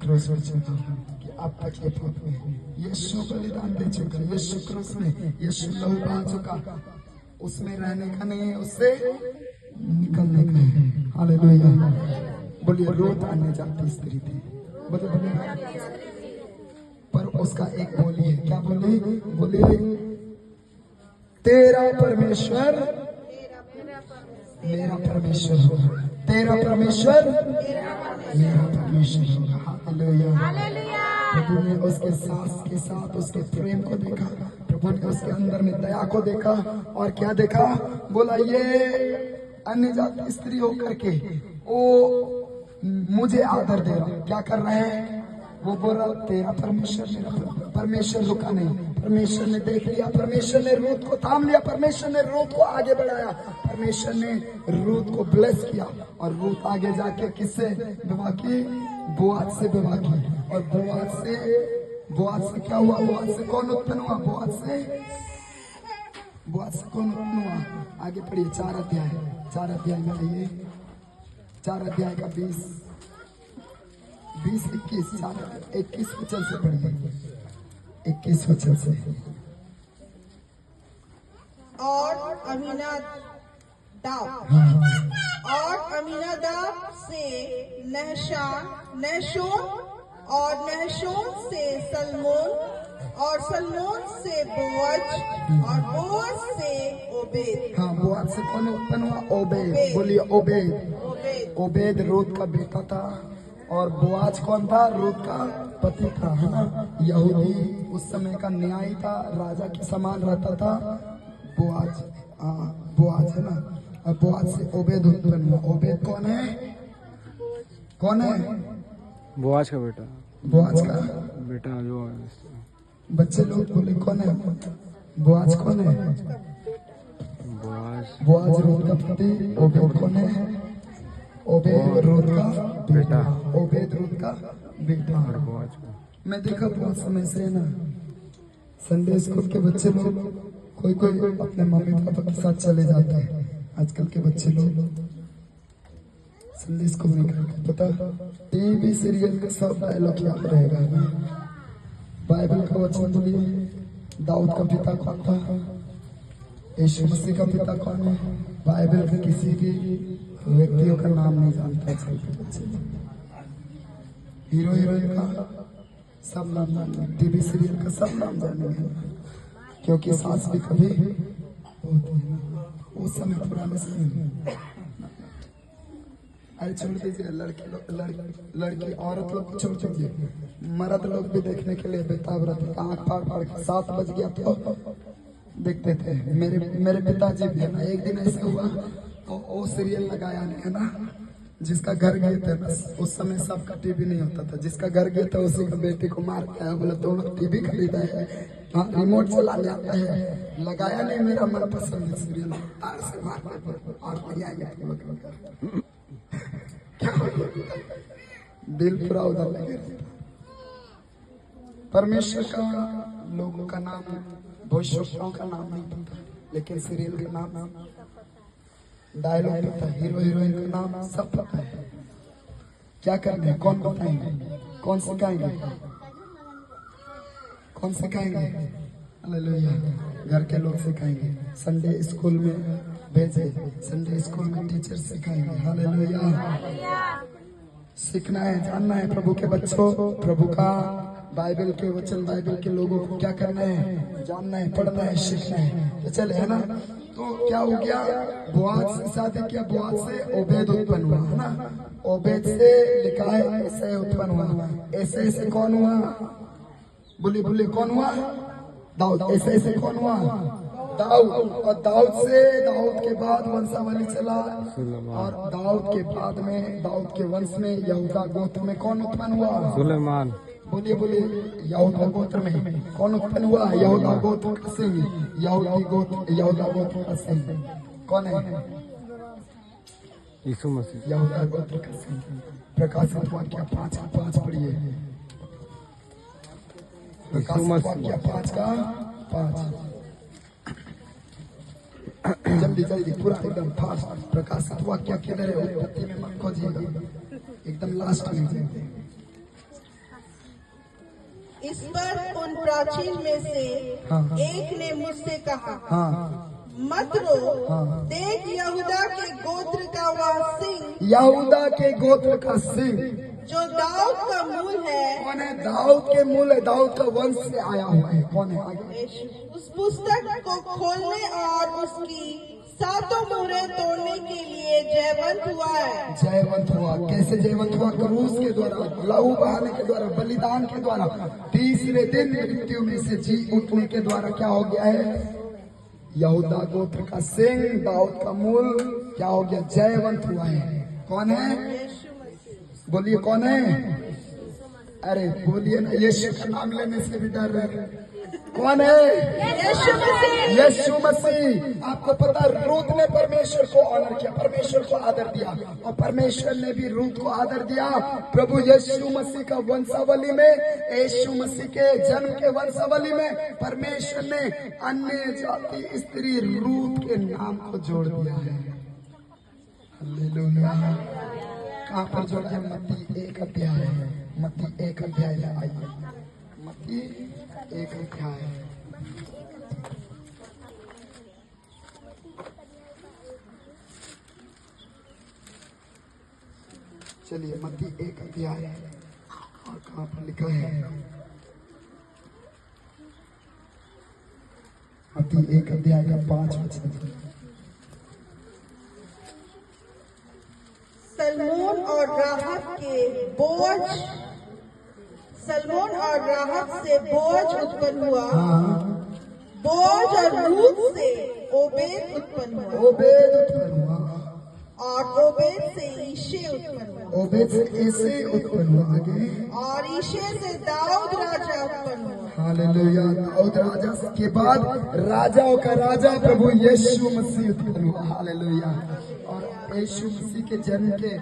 क्रूस पर चढ़ा कि अब तक ये पाप में यीशु बलिदान दे चुका, यीशु क्रूस में, यीशु लहू बहा चुका, उसमें रहने का नहीं है, उससे निकलने का है। हालेलुया। बोलिए रूत अन्य जाति स्त्री थी, बोलिए पर उसका एक बोली है, क्या बोले? बोले तेरा परमेश्वर मेरा परमेश्वर होगा, तेरा परमेश्वर मेरा परमेश्वर होगा। हालेलुया। प्रभु ने उसके सास के साथ उसके प्रेम को देखा, प्रभु ने उसके अंदर में दया को देखा, और क्या देखा? बोला ये अन्य जाति स्त्री होकर के वो मुझे आदर दे रहा, क्या कर रहे हैं? वो बोला तेरा परमेश्वर मेरा परमेश्वर रुका नहीं, परमेश्वर ने देख लिया, परमेश्वर ने रूत को थाम लिया, परमेश्वर ने रूत को आगे बढ़ाया, परमेश्वर ने रूत को ब्लेस किया, और रूत आगे जाके किससे विवाह की? बोआज से विवाह की। और बोआज से क्या हुआ? बोआज से कौन उत्पन्न हुआ? बोआज से कौन उत्पन्न हुआ? आगे पढ़िए, 4 अध्याय में आइए, 4 अध्याय का 20, 21 वचन से पढ़िए, 21 वचन से। और अमीनादाब से नहशोन, और नहशोन से सलमोन, और सलमोन से बोअज, और बोअज से ओबेद। हाँ, बोअज से कौन उत्पन्न हुआ? ओबेद। बोलिए ओबेद। ओबेद रूत का बेटा था, और बोआज कौन था? रूत का पति था, है ना? यहूदी उस समय का न्यायी था, राजा के समान रहता था। बोआज है ना? और बोआज से ओबेद उत्पन्न हुआ। ओबेद कौन है? बोआज का बेटा, बोआज का बेटा जो बच्चे लोग बोले कौन है? बोआज कौन है? बोआज रूत का पति। ओबेद कौन है? ओबेद रूत का बेटा, ओबेद रूत का बेटा। मैं देखा बहुत समय से ना, संडे स्कूल के बच्चे लोग कोई अपने मम्मी पापा के साथ चले जाते हैं। आजकल के बच्चे लोग संडे स्कूल नहीं करते, पता? टीवी सीरियल का सब डायलॉग याद रहेगा ना। बाइबल का वचन बोलिए, दाऊद का पिता कौन था? यीशु मसीह का पिता कौन है? बाइबल के किसी भी व्यक्तियों का नाम नहीं जानता आजकल के बच्चे। हीरो हीरोइन का सब नाम जानेंगे, टीवी सीरियल का सब नाम जानेंगे, क्योंकि सास भी कभी होती है, वो समय पुराने समय। अरे छोड़ दीजिए, लड़की औरत लोग को छोड़ दीजिए, मर्द लोग भी देखने के लिए बेताब रहते, आँख फाड़ के 7 बज गया तो देखते थे। मेरे पिताजी भी है ना, एक दिन ऐसा हुआ तो वो सीरियल लगाया है ना, जिसका घर गए थे ना, उस समय सबका टीवी नहीं होता था, जिसका घर गए थे उसी का बेटी को मार के आया, बोले तुम लोग टीवी खरीदा है? हाँ, रिमोट चलाने आता है। लगाया नहीं मेरा मनपसंद सीरियल, तार से मार और दिल पूरा उधर लगे। परमेश्वर का लोगों का नाम, भविष्यवक्ताओं का नाम नहीं पता, लेकिन सीरियल का नाम, डायलॉग पता है, हीरो हीरोइन का नाम सब पता है। क्या करना है? कौन बताएंगे? कौन सिखाएंगे? कौन सिखाएंगे? हालेलुया। घर के लोग सिखाएंगे, संडे स्कूल में भेजे, संडे स्कूल में टीचर सिखाएंगे। हालेलुया। सीखना है, जानना है प्रभु के बच्चों, प्रभु का बाइबल के वचन, बाइबल के लोगों को क्या करना है? जानना है, पढ़ना है, सीखना है। तो चले, है ना? तो क्या हो गया? बोआज से शादी किया, बोआज से ओबेद उत्पन्न हुआ, है ना? ओबेद से लिखा है ऐसे उत्पन्न हुआ। ऐसे कौन हुआ? बोले कौन हुआ? दाऊद। ऐसे कौन हुआ? दाऊद। और दाऊद के बाद वंशावली चला, और दाऊद के बाद में, दाऊद के वंश में यहूदा गोत्र में कौन उत्पन्न हुआ? सुलेमान। बोलिए यहूदा गोत्र में कौन उत्पन्न हुआ? यहूदा गोत्र का सिंह, यहूदा गोत्र का सिंह कौन है? यीशु मसीह। यहूदा गोत्र का सिंह। प्रकाशित वाक्य 5:5 पढ़िए। प्रकाशित वाक्य 5:5। जल्दी पूरा एकदम फास्ट। प्रकाशित वाक्य किधर है? उत्पत्ति में मत खोजिएगा, एकदम लास्ट में। इस पर उन प्राचीन में से हाँ। एक ने मुझसे कहा, हाँ, मत रो, हाँ। देख यहूदा के गोत्र का वह सिंह यहूदा के गोत्र का सिंह जो दाऊद का मूल है, कौन है? दाऊद के मूल है, दाऊद का वंश से आया हुआ है। कौन है? आगे उस पुस्तक को खोलने और उसकी सातों मोहरें तोड़ने के लिए जयवंत हुआ है। जयवंत हुआ। कैसे जयवंत हुआ? क्रूस के द्वारा, लहू बहाने के द्वारा, बलिदान के द्वारा, तीसरे दिन मृत्यु में से जी उठने के द्वारा क्या हो गया है? यहूदा गोत्र का सिंह, दाऊद का मूल क्या हो गया? जयवंत हुआ है। कौन है? बोलिए कौन है? अरे बोलिए ना, यीशु का नाम लेने से भी डर रहे। कौन है? यीशु मसीह। यीशु मसीह। आपको पता, रूत ने परमेश्वर को ऑनर किया, परमेश्वर को आदर दिया, और परमेश्वर ने भी रूत को आदर दिया। प्रभु यीशु मसीह का वंशावली में, यीशु मसीह के जन्म के वंशावली में परमेश्वर ने अन्य जाति स्त्री रूत के नाम को जोड़ दिया है। हालेलुया। कहाँ पर जोड़ दिया? मत्ती 1 अध्याय, मत्ती 1 अध्याय में आइए, मत्ती 1 अध्याय। चलिए मत्ती 1 अध्याय, और कहाँ पर लिखा है? मत्ती 1 अध्याय का 5 वचन। सलमोन और राहब से बोअज उत्पन्न हुआ। बोअज और रूत से ओबेद उत्पन्न हुआ, ओबेद उत्पन्न हुआ, और ओबेद से ईशे उत्पन्न हुआ, ओबेद से ऐसे उत्पन्न हुआ। आगे, और ईशे से दाऊद राजा उत्पन्न हुआ। हालेलुया। दाऊद राजा के बाद राजाओं का राजा प्रभु यीशु मसीह उत्पन्न हुआ। हालेलुया। और यीशु मसीह के जन्म के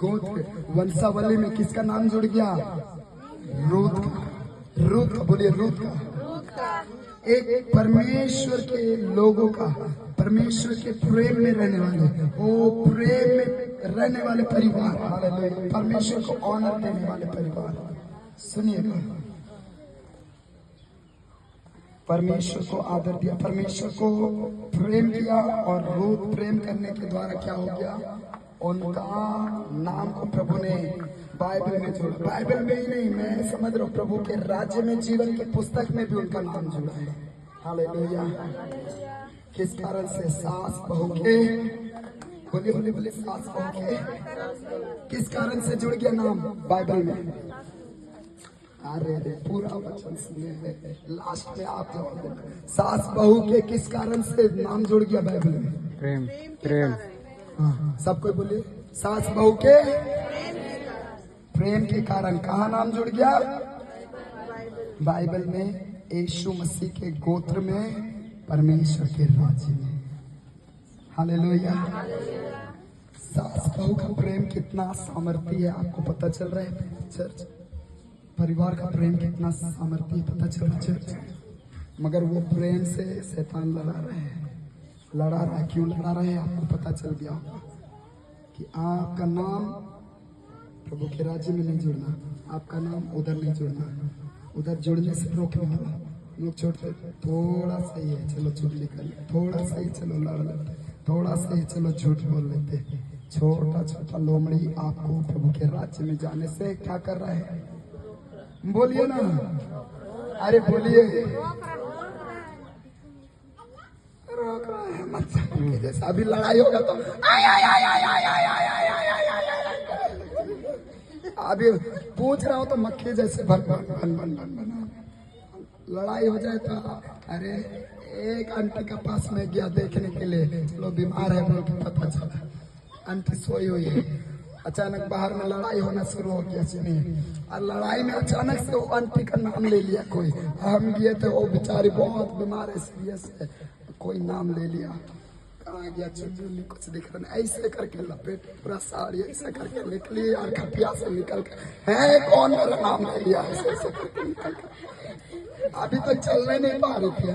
गोत्र वंशावली में किसका नाम जुड़ गया? रूत का। रूत का, बोलिए रूत का। एक परमेश्वर के लोगों का, परमेश्वर के प्रेम में रहने वाले, वो प्रेम में रहने वाले परिवार, हालेलुया, परमेश्वर को ऑनर देने वाले परिवार। सुनिएगा, परमेश्वर को आदर दिया, परमेश्वर को प्रेम किया, और रूत प्रेम करने के द्वारा क्या हो गया? उनका नाम को प्रभु ने बाइबल में जोड़ा। बाइबल में ही नहीं, मैं समझ रहा हूँ, प्रभु के राज्य में, जीवन की पुस्तक में भी उनका नाम जुड़ा है। हालेलुया। किस कारण से? सास बहू के, बोलिए बोलिए बोलिए, सास बहू के किस कारण से जुड़ गया नाम बाइबल में? अरे पूरा वचन सुनिए, लास्ट में आप जवाब देना। सास बहू के किस कारण से नाम जुड़ गया बाइबल में? प्रेम, प्रेम। हाँ, सब कोई बोलिए, सास बहू के प्रेम के कारण कहाँ नाम जुड़ गया? बाइबल में, यीशु मसीह के गोत्र में, परमेश्वर के राज्य में। हालेलुया। सास बहू का प्रेम कितना सामर्थ्य है आपको पता चल रहा है? चर्च परिवार का प्रेम कितना सामर्थ्य पता चल रहा है चर्च? मगर वो प्रेम से शैतान लड़ा रहा है। क्यों लड़ा रहा है? आपको पता चल गया होगा कि आपका नाम प्रभु के राज्य में नहीं जुड़ना, आपका नाम उधर नहीं जुड़ना, उधर जुड़ने से रोकने वाला लोग छोड़ते, थोड़ा सा ही है चलो चुगली कर ले, थोड़ा सा ही चलो लड़ लेते, थोड़ा सा ही चलो झूठ बोल लेते। छोटा छोटा लोमड़ी आपको प्रभु के राज्य में जाने से क्या कर रहा है? बोलिए ना, अरे बोलिए, रोक रहा है। मत जैसा अभी लड़ाई होगा तो अभी पूछ रहा हो तो मक्खी जैसे भन भन भन भन भन भन। लड़ाई हो जाए तो अरे एक आंटी के पास में गया देखने के लिए, लोग बीमार है बोल के पता चला, आंटी सोई हुई है। अचानक बाहर में लड़ाई होना शुरू हो गया, सुनिए, और लड़ाई में अचानक से वो आंटी का नाम ले लिया कोई। हम गए थे, वो बेचारी बहुत बीमार है, सीरियस है, कोई नाम ले लिया। कहाँ गया चुटुली, कुछ दिख रहा नहीं, ऐसे करके लपेट पूरा साड़ी ऐसे करके निकली और खटिया से निकल कर, है कौन मेरा नाम ले लिया, ऐसे ऐसे करके निकल कर। अभी तो चलने नहीं पा रही थी।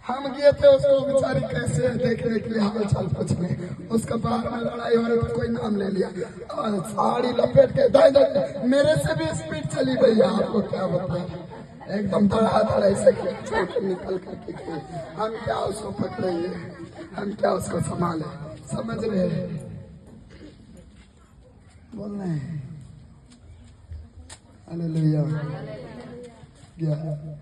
हम गए थे उसको बेचारी कैसे देखने के लिए हाल चाल पूछने, उसका बाहर में लड़ाई हो रही, कोई नाम ले लिया और साड़ी लपेट के दाई दाई मेरे से भी स्पीड चली गई। आपको क्या बताएं, एकदम धड़ाधड़ ऐसे निकल करके गई। हम क्या उसको पकड़ेंगे, हम क्या उसको संभाले, समझ रहे हैं? बोल रहे हैं हालेलुया। क्या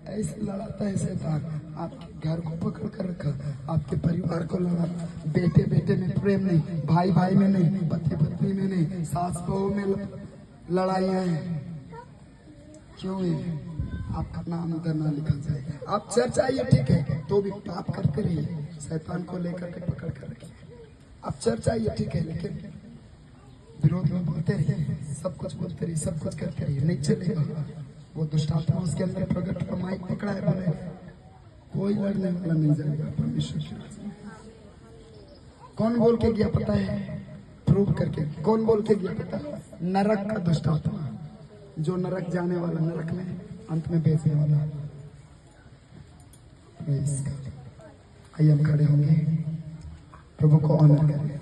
ऐसे लड़ाता है शैतान, आपके घर को पकड़ कर रखा, आपके परिवार को लड़ा, बेटे बेटे में प्रेम नहीं, भाई भाई में नहीं, पति पत्नी में नहीं, सास बहू में लड़ाइयाँ हैं। क्यों है? आपका नाम उधर ना लिखा जाए। आप चर्च आइए ठीक है, तो भी पाप करते रहिए, शैतान को लेकर के पकड़ कर रखिए। आप चर्च आइए ठीक है, लेकिन विरोध में बोलते रहिए, सब कुछ बोलते रहिए, सब कुछ करते रहिए, नहीं चलेगा। वो दुष्टात्मा उसके अंदर प्रकट का माइक पकड़ा है, बोले कोई लड़ने वाला नहीं जाएगा परमेश्वर की राज में। कौन बोल के गया पता है? प्रूव करके। कौन बोल के गया पता है? नरक का दुष्टात्मा, जो नरक जाने वाला, नरक में अंत में बेचने वाला। आइए हम खड़े होंगे, प्रभु को ऑनर करें।